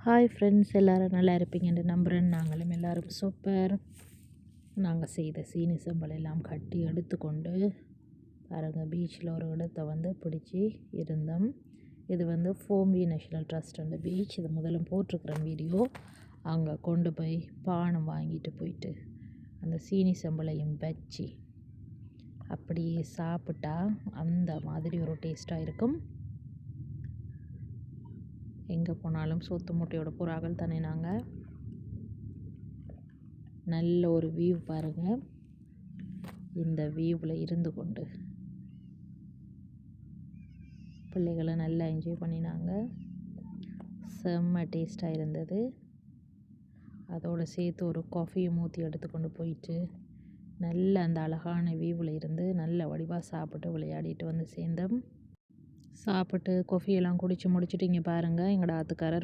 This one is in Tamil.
ஹாய் ஃப்ரெண்ட்ஸ், எல்லோரும் நல்லா இருப்பீங்கன்னு நம்புகிறேன். நாங்களும் எல்லோரும் சூப்பர். நாங்கள் செய்த சீனி சம்பல் எல்லாம் கட்டி எடுத்துக்கொண்டு பாருங்கள், பீச்சில் ஒரு இடத்த பிடிச்சி இருந்தோம். இது ஃபோம்பி நேஷ்னல் ட்ரஸ்ட் அந்த பீச். இது முதல்ல போட்டிருக்கிறேன் வீடியோ. அங்கே கொண்டு போய் பானம் வாங்கிட்டு போயிட்டு அந்த சீனி சம்பளையும் வச்சு அப்படியே சாப்பிட்டா அந்த மாதிரி ஒரு டேஸ்ட்டாக இருக்கும். எங்கே போனாலும் சோத்து மூட்டையோட புறாக்கள் தானே நாங்கள். நல்ல ஒரு வியூ பாருங்கள். இந்த வியூவில் இருந்து கொண்டு பிள்ளைகளை நல்லா என்ஜாய் பண்ணினாங்க. செம்ம டேஸ்ட்டாக இருந்தது. அதோடு சேர்த்து ஒரு காஃபியை ஊற்றி எடுத்துக்கொண்டு போயிட்டு நல்ல அந்த அழகான வியூவில் இருந்து நல்ல வடிவாக சாப்பிட்டு விளையாடிட்டு சேர்ந்தோம். சாப்பிட்டு காஃபியெல்லாம் குடித்து முடிச்சுட்டு இங்கே பாருங்கள், எங்களோட ஆத்துக்காரர்